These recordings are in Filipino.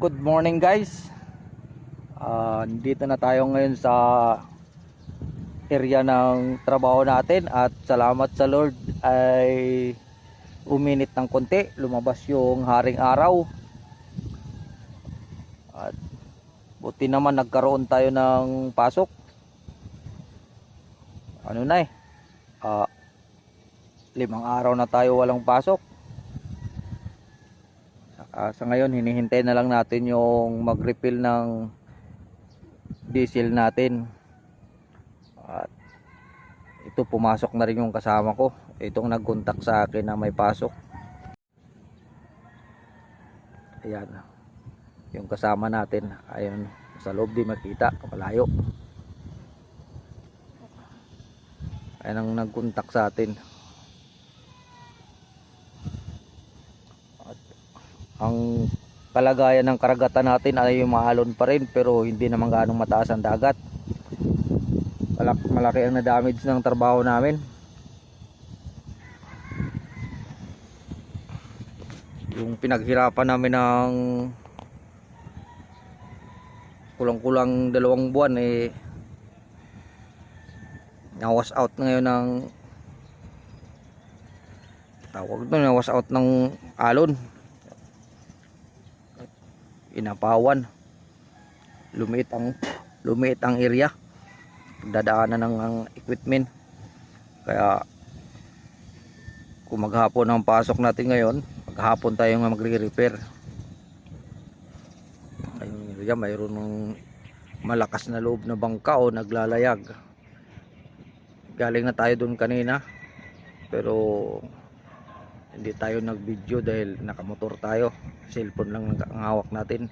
Good morning guys. Dito na tayo ngayon sa area ng trabaho natin at salamat sa Lord ay uminit ng konti, lumabas yung haring araw at buti naman nagkaroon tayo ng pasok. Ano na 5 araw na tayo walang pasok. Sa ngayon hinihintay na lang natin yung mag-refill ng diesel natin. At ito, pumasok na rin yung kasama ko. Itong nag-contact sa akin na may pasok. Ayan. Yung kasama natin. Ayun. Sa loob di makita. Malayo. Ayan ang nag-contact sa atin. Ang kalagayan ng karagatan natin ay maalon pa rin, pero hindi naman ganong mataas ang dagat. Malaki ang na-damage ng trabaho namin. Yung pinaghirapan namin ng kulang-kulang 2 buwan na-wash out ngayon ng na-wash out ng alon. Inapawan, lumiit ang area pagdadaanan ng equipment. Kaya kung maghapon ang pasok natin ngayon, maghapon tayo nga magre-repair. Ayun, area mayroon ng malakas na loob na bangka o naglalayag. Galing na tayo dun kanina, pero hindi tayo nag-video dahil nakamotor tayo. Cellphone lang ang hawak natin.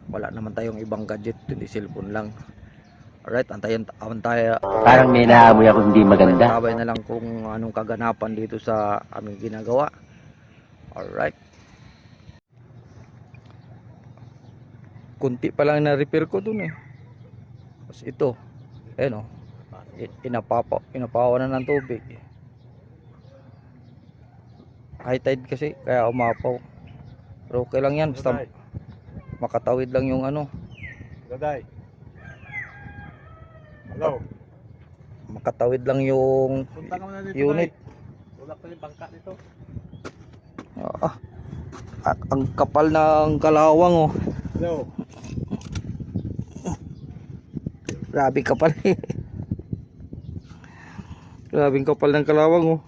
Wala naman tayong ibang gadget, hindi cellphone lang. Alright, antayin. Parang may naamoy ako hindi maganda. Tabay na lang kung anong kaganapan dito sa aming ginagawa. Alright. Kunti pa lang na-repair ko dun eh. Tapos ito, ayan o. Inapawa na ng tubig. High tide kasi kaya umapaw. Pero okay lang yan, basta makatawid lang yung ano. Daday. Hello. Makatawid lang yung unit. Tulak pa yung bangka nito. Ang kapal ng kalawang oh. Hello. Grabe kapal. Grabing kapal ng kalawang oh.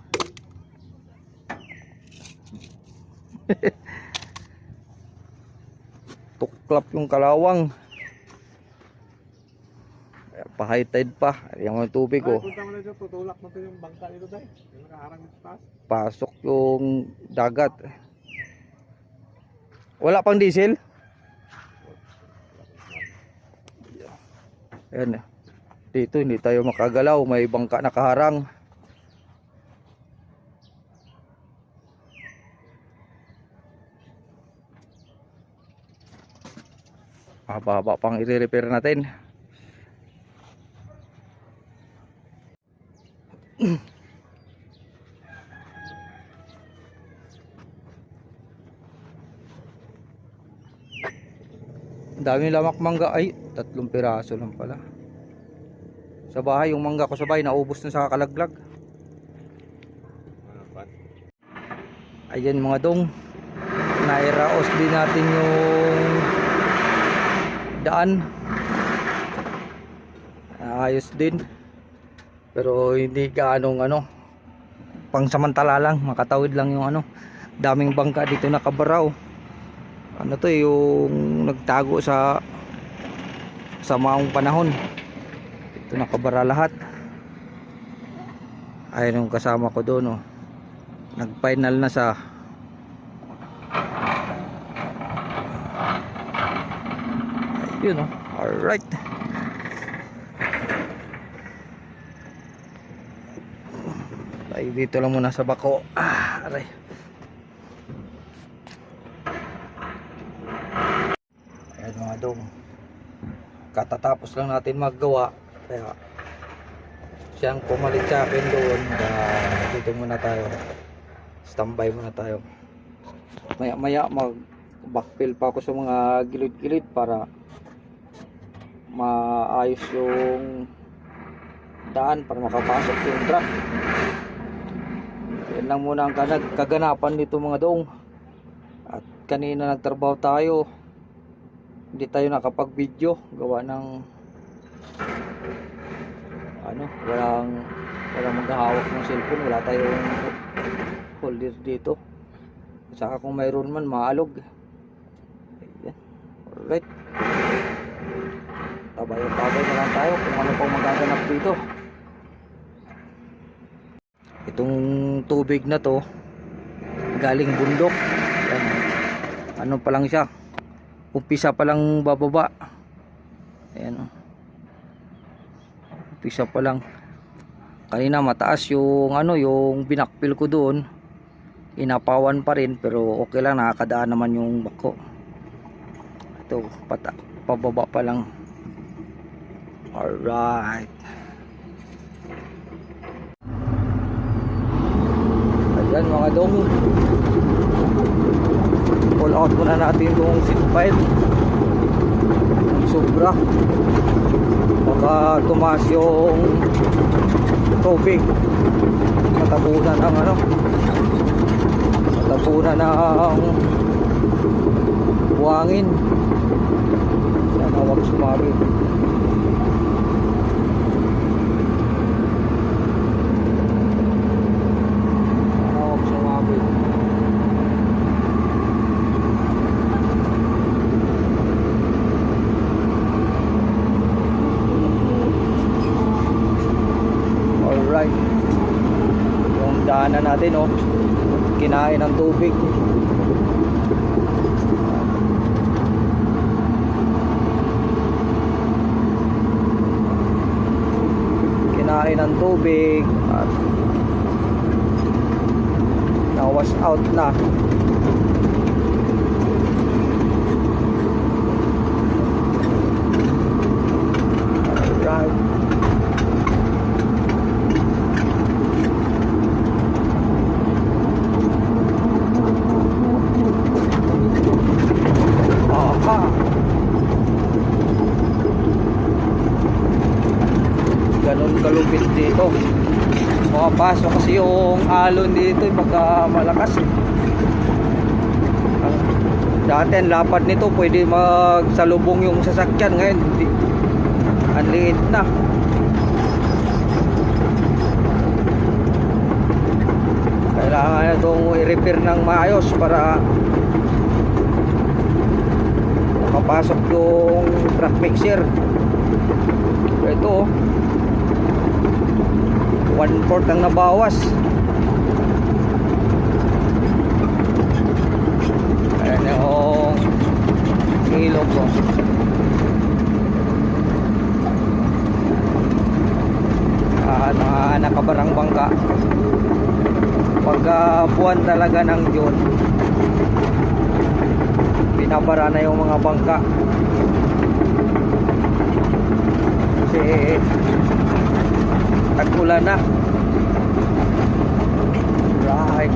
Tuklap yung kalawang. Pa high tide pa. Yung tubig ko. Punta mo na dito, tutulak mo yung bangka nito dahil. Yung nakaharang dito taas. Pasok yung dagat. Wala pang diesel. Ayan. Dito hindi tayo makagalaw. May bangka nakaharang. Haba-haba pang i-repair natin. Dami lamak mangga, ay 3 piraso lang pala. Sa bahay yung mangga ko sa bahay naubos na sa kalaglag. Ayan mga dong, nairaos din natin yung daan. Ayos din, pero hindi gaanong pangsamantala lang, makatawid lang yung daming bangka dito nakabaraw. To yung nagtago sa maong panahon. Ito nakabara lahat. Ayun yung kasama ko doon nag-final na sa ayun alright. Ay, dito lang muna sa bako. Aray. Ayan mga dong, katatapos lang natin maggawa, kaya siyang pumalit sa akin doon. Dito muna tayo, standby muna tayo. Maya maya backfill pa ako sa mga gilid-gilid para maayos yung daan para makapasok yung truck. Yan lang muna ang kaganapan dito mga dong. At kanina nagtrabaho tayo, hindi tayo nakapag-video gawa ng walang maghahawak ng cellphone, wala tayong holder dito. Saka kung mayroon man maalog. Ayan. Alright, tabay na lang tayo kung ano pang magaganap dito. Itong tubig na to galing bundok. Ayan. Ano pa lang siya, umpisa pa lang bababa. Ayan, umpisa pa lang. Kanina mataas yung yung binakpil ko doon, inapawan pa rin, pero okay lang, nakakadaan naman yung bako. Ito pababa pa lang. Alright, ayan mga dong, pull out muna natin yung seat pile. Sobra, baka tumaas yung tubig, matabunan ng matabunan ng buhangin. Sana wag sumabi. Sana wag sumabi. Alright, yung daanan natin kinain ng tubig. Kinain ng tubig at na-wash out na. Alright, ganun kalupit dito. Makapasok kasi yung alon dito pagka malakas. Dati ang lapad nito, pwede magsalubong yung sasakyan. Ngayon ang liit na. Kailangan na itong i-repair ng maayos para makapasok yung truck mixer. Ito 1/4 ang nabawas. Ayan yung ilog ko. Nakabarang bangka. Pagka buwan talaga ng June, binabara na yung mga bangka kasi tag-ulan na. Right,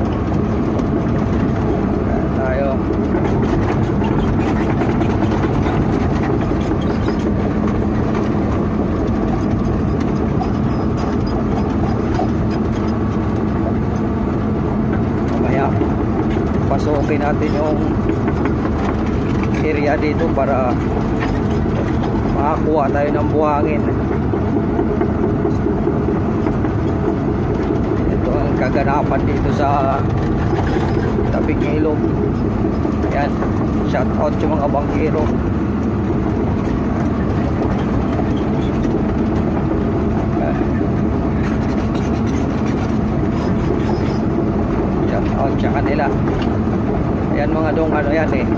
tayo. Mamaya pasukin natin yung area dito para makakuha tayo ng buhangin. Ito ang kaganapan dito sa tabing ilog. Ayan, shout out sa mga bangkero. Shout out sa kanila. Ayan mga dong, yan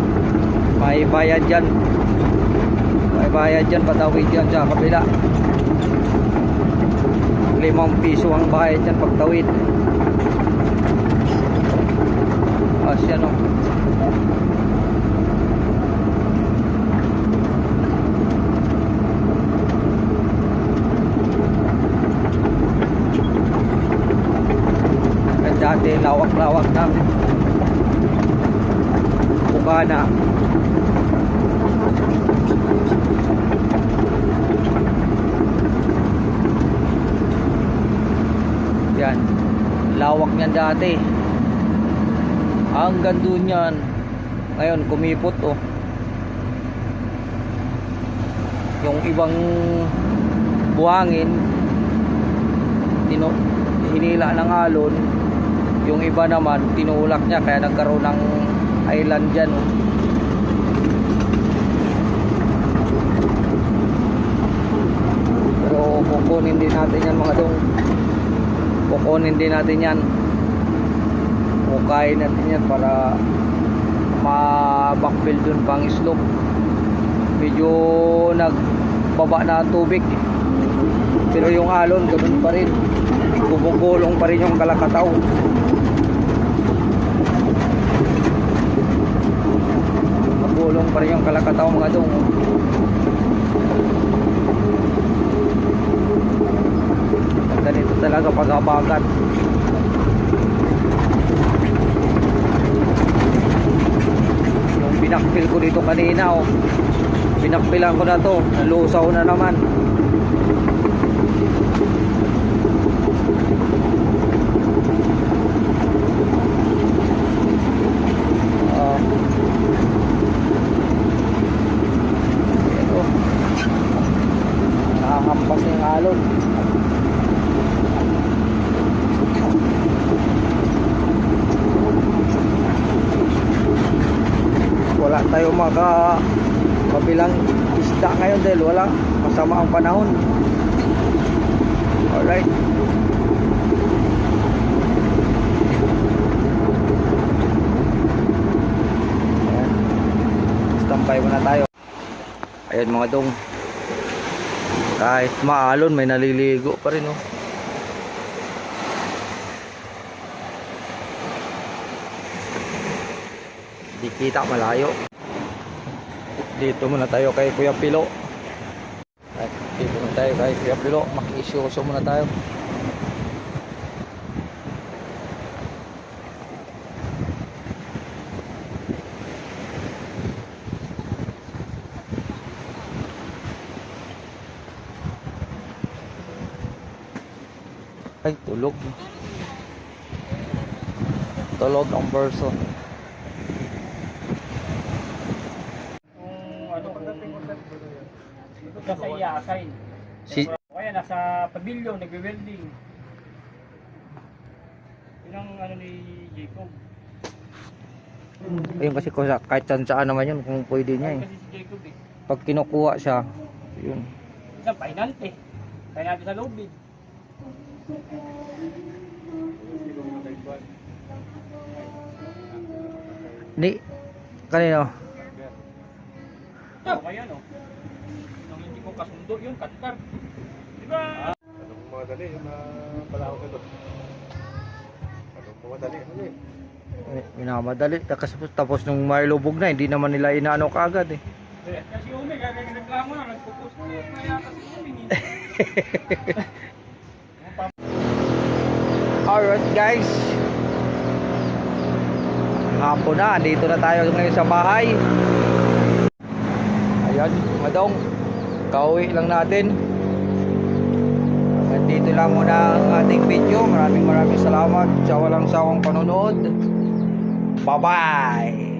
may bayad dyan. May bayad dyan, patawid dyan sa kapila. 5 piso ang bayad dyan pagtawid. Asya no. Dati lawak-lawak na. bana. Yan, lawak niyan dati hanggang doon yan. Ngayon kumipot oh. Yung ibang buhangin hinila ng alon, yung iba naman tinulak niya kaya nagkaroon ng island dyan oh. Pero kukunin din natin yan mga dong, kukunin din natin yan, kukain natin yan para ma-backfill dun pang slope. Medyo nagbaba na tubig pero yung alon ganoon pa rin, bubugulong pa rin yung Kalakataw. Bubugulong pa rin yung Kalakataw mga dong. Ganito talaga pag habagat. Yung binakpil ko dito kanina oh, binakpilan ko na to, nalusaw na naman. Ito nakakampas na yung alon. Wala tayo kabilang isda ngayon dahil wala, masama ang panahon. Alright, ayan, stampay muna tayo. Ayan mga dong, kahit maalon may naliligo pa rin oh. Di kita malayo. Dito muna tayo kay Kuya Pilo. At dito muna tayo kay Kuya Pilo. Makisyoso muna tayo. Ay, tulog. Tulog ang person. Nasa iyakin. Kaya nasa pavilion, nagwe-welding. Yun ang ano ni Jacob. Ayun kasi kahit saan naman yun kung pwede niya eh. Kasi si Jacob eh. Pag kinukuha siya, yun. Isang painante. Kaya natin sa lubid. Ni, kanino? Ito, kaya no. Nung hindi ko kasundo yun, katkar. Diba? Anong mga dali yung palawag ito? Anong mga dali? Ano eh? Minamadali. Tapos nung may lubog na, hindi naman nila inaano kaagad eh. Kasi Umi, nagreklamo na, nagpupus na yata si Umi. Alright guys, hapon na, dito na tayo ngayon sa bahay. Ayan, madong, kauwi lang natin. At dito lang muna ang ating video. Maraming salamat sa walang sawang panonood. Bye bye.